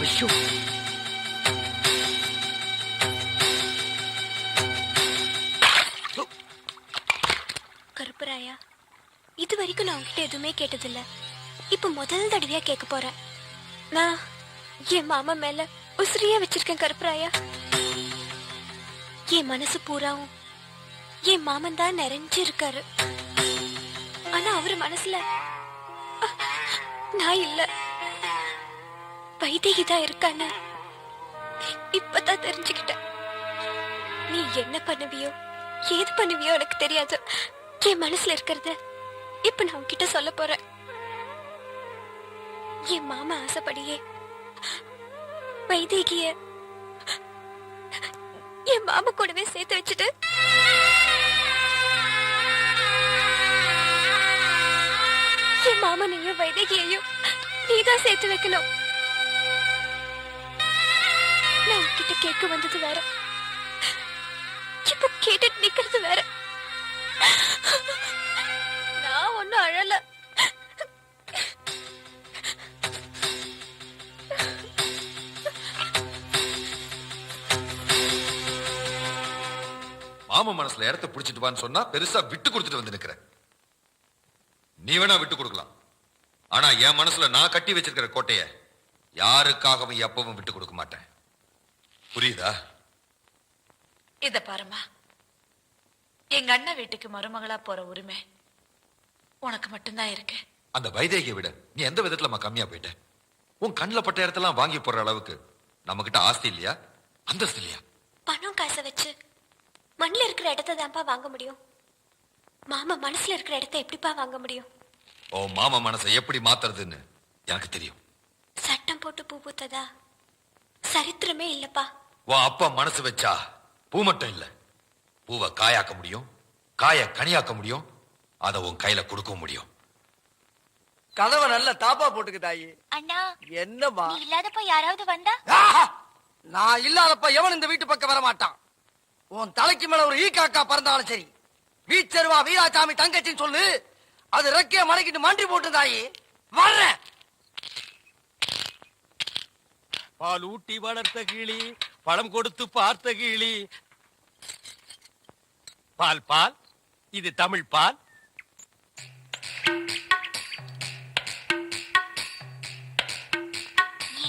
ஐயோ, கருப்பராயா, இது வரைக்கும் நான் உங்ககிட்ட எதுவுமே கேட்டதில்ல. இப்ப முதல் தடவையா கேட்க போறேன். நான் என் மாமா மேல உசிரியா வச்சிருக்கேன் கருப்பராயா. என் மனசு பூராவும் என் மாமன் தான் நிறைஞ்சு இருக்காரு. ஆனா அவரு மனசுல நான் இல்ல, வைதேகி தான் இருக்கான்னு இப்பதான் தெரிஞ்சுக்கிட்டேன். நீ என்ன பண்ணுவியோ ஏது பண்ணுவியோ எனக்கு தெரியாது. என் மனசுல இருக்கிறத இப்ப நான் உன்கிட்ட சொல்ல போறேன். என் மாமா ஆசைப்படியே வைதேகிய என் மாமா கூடவே சேர்த்து வச்சுட்டு என் மாமனையும் வைதேகியையும் நீதான் சேர்த்து வைக்கணும். நான் உன்கிட்ட கேட்க வந்தது வேற, இப்ப கேட்டுட்டு நிக்கிறது வேற. நான் ஒன்னும் அழல. மாமா மனசுல இடத்த புடிச்சிட்டு வான்னு சொன்னா பெருசா விட்டு கொடுத்துட்டு வந்து நிக்கிற. நீ வேணா விட்டு கொடுக்கலாம், ஆனா என் மனசுல நான் கட்டி வச்சிருக்கிற கோட்டைய யாருக்காகவும் எப்பவும் விட்டு கொடுக்க மாட்டேன். புரியுதா? இத பாருமா, எங்க அண்ணன் வீட்டுக்கு மருமகளா போற உரிமை உனக்கு மட்டும்தான் இருக்கு. அந்த வைதேகியை விட நீ எந்த விதத்துல கம்மியா போயிட்ட? உன் கண்ணில் பட்ட இடத்தெல்லாம் வாங்கி போடுற அளவுக்கு நம்ம கிட்ட ஆஸ்தி இல்லையா, அந்தஸ்து இல்லையா? பணம் காசை வச்சு மண்ணில் இருக்கிற இடத்த தான்ப்பா வாங்க முடியும். மாமா மனசுல இருக்கிற இடத்த எப்படிப்பா வாங்க முடியும்? ஓ மாமா மனசை எப்படி மாத்துறதுன்னு எனக்கு தெரியும். சட்டம் போட்டு பூ பூத்ததா சரித்திரமே இல்லப்பா. உன் அப்பா மனசு வச்சா பூ மட்டும் இல்ல, பூவை காயாக்க முடியும், காய கனியாக்க முடியும், அதை உன் கையில கொடுக்க முடியும். கதவை நல்ல தாப்பா போட்டுக்கு தாயி. அண்ணா, என்னமா நீ இல்லாதப்ப யாராவது வந்தா? நான் இல்லாதப்ப எவன் இந்த வீட்டு பக்கம் வர மாட்டான். உன் தலைக்கு மேல ஒரு ஈ காக்கா பறந்தாலும் சரி, வீச்சருவா வீராசாமி தங்கச்சின்னு சொல்லு, அது ரெக்கைய மடக்கிட்டு மண்டி போட்டு தாயி வர்றேன். பால் ஊட்டி வளர்த்த கிளி, பழம் கொடுத்து பார்த்த கிளி. பால் பால், இது தமிழ் பால்.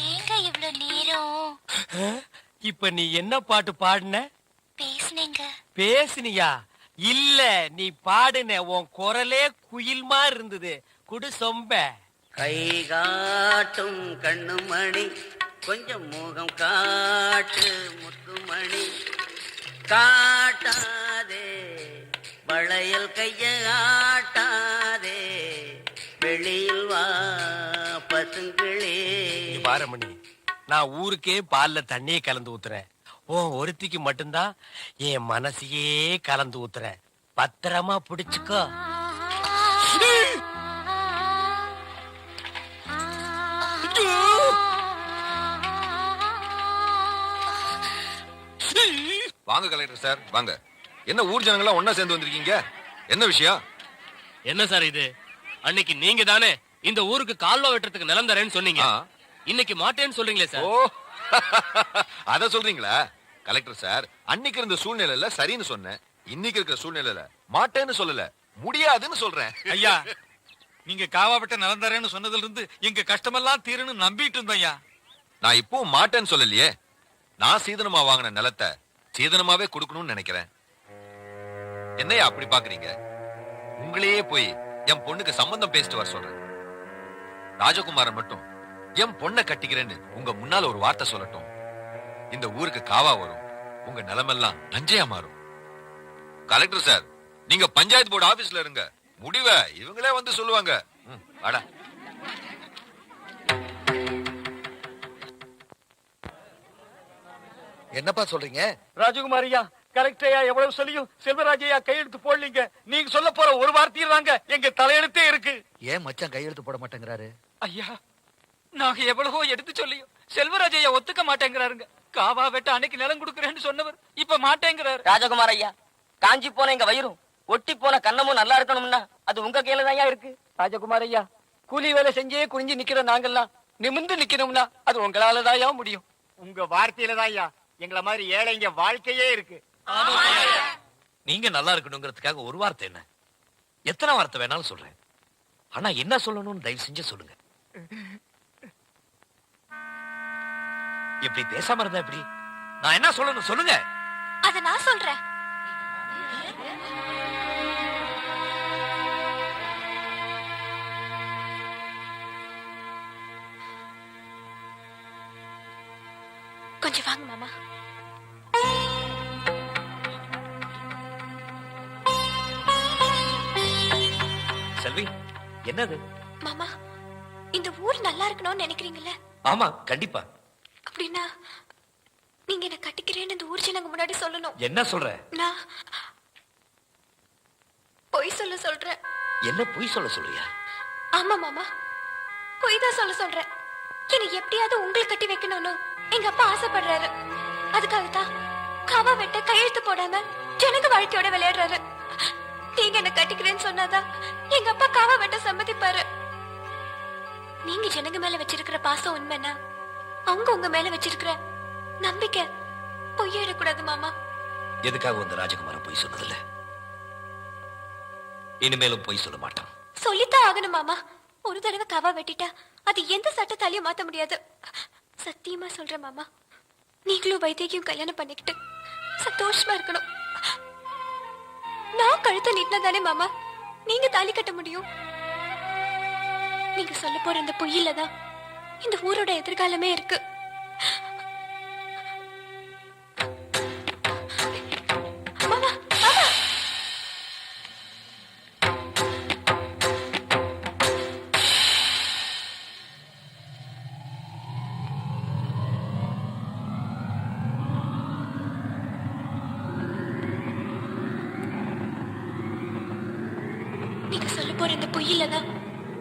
ஏங்க இவ்ளோ நேரம்? இப்ப நீ என்ன பாட்டு பாடுன? பேசுனேங்க. பேசுனியா? இல்ல, நீ பாடுன. உன் குரலே குயில் மாதிரி இருந்தது. குடு சொம்ப. கை காட்டும் கண்ணுமணி, கொஞ்சம் முகம் காட்டு முத்துமணி, காட்டாதே வளையல் கைய ஆட்டாதே, வெளியில் வா பசுங்களே. பாரமணி, நான் ஊருக்கே பால்ல தண்ணியே கலந்து ஊத்துறேன். ஒருத்திக்கு மட்டும்தான் என் மனசையே கலந்து ஊத்துறேன். பத்திரமா பிடிச்சுக்கோ. வாங்க கலெக்டர் சார், வாங்க. என்ன ஊர் ஜனங்களா ஒன்னா சேர்ந்து வந்திருக்கீங்க? என்ன விஷயம்? என்ன சார் இது? அன்னைக்கு நீங்க தானே இந்த ஊருக்கு கால்வா வெட்டுறதுக்கு நிலம் தரேன்னு சொன்னீங்க. இன்னைக்கு மாட்டேன்னு சொல்றீங்களே சார். ஓ, அத சொல்றீங்களா? கலெக்டர் சார், அன்னைக்கு இருந்த சூழ்நிலையில சரின்னு சொன்னேன், இன்னைக்கு இருக்கிற சூழ்நிலையில மாட்டேன்னு சொல்லல, முடியாதுன்னு சொல்றேன். ஐயா, நீங்க காவாப்பட்ட நிலம் தரேன்னு சொன்னதுல இருந்து எங்க கஷ்டமெல்லாம் தீருன்னு நம்பிட்டு இருந்தோம் ஐயா. நான் இப்பவும் மாட்டேன்னு சொல்லலையே. நான் சீதனமா வாங்கின நிலத்தை சீதனமாவே கொடுக்கணும்னு நினைக்கிறேன். என்னையா அப்படி பாக்குறீங்க? உங்களையே போய் என் பொண்ணுக்கு சம்பந்தம் பேசிட்டு வர சொல்றேன். ராஜகுமாரன் மட்டும் என் பொண்ணை கட்டிக்கிறேன்னு உங்க முன்னால ஒரு வார்த்தை சொல்லட்டும். இந்த ஊருக்கு காவா வரும், உங்க நிலமெல்லாம் நஞ்சையா மாறும். கலெக்டர் சார், நீங்க பஞ்சாயத்து போர்டு ஆபீஸ்ல இருங்க, முடிவை இவங்களே வந்து சொல்லுவாங்க. வாடா. என்னப்பா சொல்றீங்க? ராஜகுமாரியா, கரெக்டையா எவ்வளவு சொல்லியும் செல்வராஜையா கையெழுத்து போடலீங்க. நீங்க சொல்ல போற ஒரு வார்த்தையில் தாங்க எங்க தலையெழுத்தே இருக்கு. ஏன் மச்சான் கையெழுத்து போட மாட்டேங்கிறாரு? ஐயா, நாங்க எவ்வளவோ எடுத்து சொல்லியும் செல்வராஜையா ஒத்துக்க மாட்டேங்கிறாருங்க. காவா வெட்ட அன்னைக்கு நிலம் கொடுக்கறேன்னு சொன்னவர் இப்ப மாட்டேங்கிறாரு. ராஜகுமார் ஐயா, காஞ்சி போன எங்க வயிறும் ஒட்டி போன கண்ணமும் நல்லா இருக்கணும்னா அது உங்க கையில தான் இருக்கு. ராஜகுமார் ஐயா, கூலி வேலை செஞ்சே குனிஞ்சு நிக்கிற நாங்கெல்லாம் நிமிர்ந்து நிக்கணும்னா அது உங்களாலதாயா முடியும். உங்க வார்த்தையில தான் ஐயா எங்களை மாதிரி ஏழைங்க வாழ்க்கையே இருக்கு. நீங்க நல்லா இருக்கணுங்கிறதுக்காக ஒரு வார்த்தை என்ன, எத்தனை வார்த்தை வேணாலும் சொல்றேன். ஆனா என்ன சொல்லணும்னு தயவு செஞ்சு சொல்லுங்க. இப்படி பேசாம இருந்தா எப்படி? நான் என்ன சொல்லணும் சொல்லுங்க. அத நான் சொல்றேன். கொஞ்சம் வாங்க மாமா. செல்வி, என்னது? மாமா, இந்த ஊர் நல்லா இருக்கணும்னு நினைக்கிறீங்கல்ல? ஆமா, கண்டிப்பா. அப்படின்னா நீங்க என்ன கட்டிக்கிறேன்னு இந்த ஊர் ஜனங்க முன்னாடி சொல்லணும். என்ன சொல்ற? நான் பொய் சொல்றேன். என்ன பொய் சொல்றியா? ஆமா மாமா, பொய் தான் சொல்றேன். என்னை எப்படியாவது உங்களுக்கு கட்டி வைக்கணும்னு எங்க அப்பா ஆசைப்படுறாரு. அதுக்காகத்தான் காவா வெட்ட கையெழுத்து போடாம ஜனங்க வாழ்க்கையோட விளையாடுறாரு. நீங்க என்ன கட்டிக்கிறேன்னு சொன்னாதான் எங்க அப்பா காவா வெட்ட சம்மதிப்பாரு. நீங்க ஜனங்க மேல வச்சிருக்கிற பாசம் உண்மைன்னா அவங்க உங்க மேல வச்சிருக்கிற நம்பிக்கை பொய்யிடக்கூடாது மாமா. எதுக்காக வந்து ராஜகுமார பொய் சொன்னதில்ல? இனிமேலும் பொய் சொல்ல மாட்டான். சொல்லித்தான் ஆகணும் மாமா. ஒரு தடவை காவா வெட்டிட்டா அது எந்த சட்டத்தாலையும் மாத்த முடியாது. சத்தியமா சொல்றேன் மாமா, நீங்களும் வைத்தியையும் கல்யாணம் பண்ணிக்கிட்டு சந்தோஷமா இருக்கணும். நான் கழுத்தை நீட்டினா தானே மாமா நீங்க தாலி கட்ட முடியும். நீங்க சொல்ல போற இந்த பொய்யில தான் இந்த ஊரோட எதிர்காலமே இருக்கு. மாமா, மாமா. நீங்க சொல்ல போற இந்த பொய்யில தான்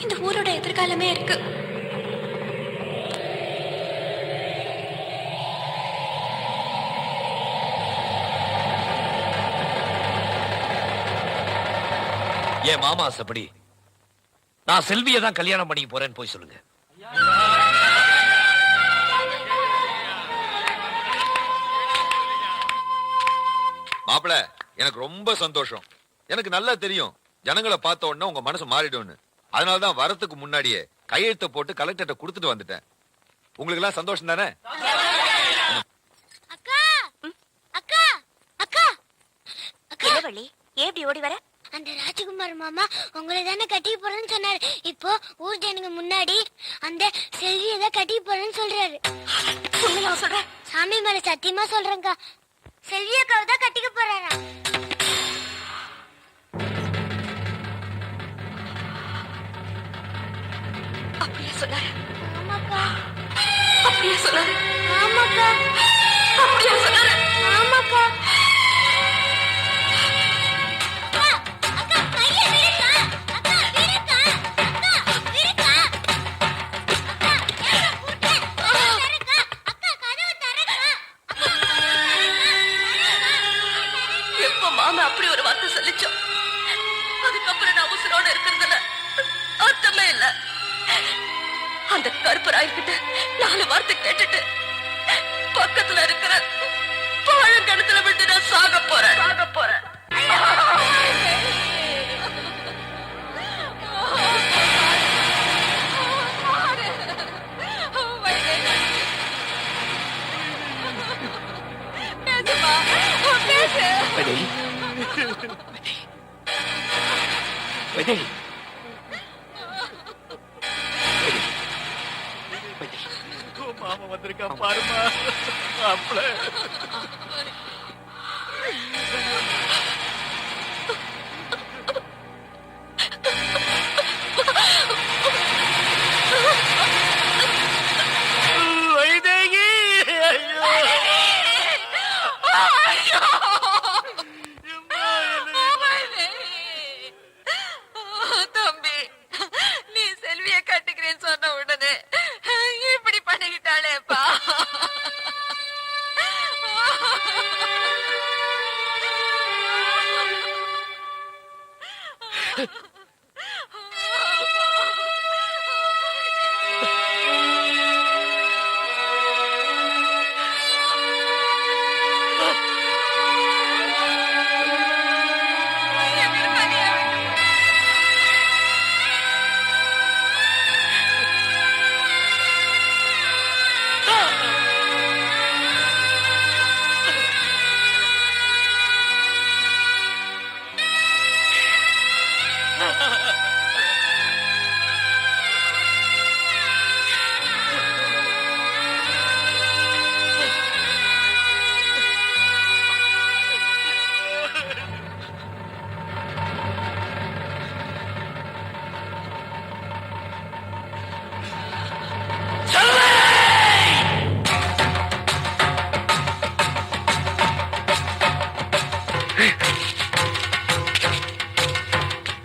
இந்த ஊரோட எதிர்காலமே இருக்கு. என் மாமா ஆசைப்படி நான் செல்வியை தான் கல்யாணம் பண்ணிக்க போறேன்னு போய் சொல்லுங்க. மாப்பிள, எனக்கு ரொம்ப சந்தோஷம். எனக்கு நல்லா தெரியும் ஜனங்களை பார்த்த உடனே உங்க மனசு மாறிடும்னு. அதனாலதான் வரத்துக்கு முன்னாடியே கையெழுத்த போட்டு கலெக்டர்ட்ட கொடுத்துட்டு வந்துட்டேன். உங்களுக்கு எல்லாம் சந்தோஷம் தானே? அக்கா அக்கா அக்கா அக்கா வள்ளி, எப்படி ஓடி வர? அந்த ராஜகுமார் மாமா உங்களை தானே கட்டிக்க போறேன்னு சொன்னாரு. இப்போ ஊர் ஜனங்க முன்னாடி அந்த செல்வியை தான் கட்டிக்க போறேன்னு சொல்றாரு. சொல்ற சாமி மேல சத்தியமா சொல்றேங்கா, செல்வி அக்காவை தான் கட்டிக்க போறாரா? அப்படியே சொன்னாரு. ஆமாக்கா. அப்படியே சொன்னாரு. ஆமாக்கா. அப்படியே சொன்னாரு. ஆமாக்கா. எப்ப மாமா அப்படி ஒரு வார்த்தை சொல்லிச்சோம், அதுக்கப்புறம் நான் உசுரோட இருக்கிறதுல அர்த்தமே இல்ல. அந்த கருப்பராய்கிட்ட 4 வார்த்தை கேட்டுட்டு பக்கத்துல இருக்கிற பழங்கணத்துல விட்டு நான் சாக போறேன். மாமா வந்திருக்கா பாருமா. மாப்பிள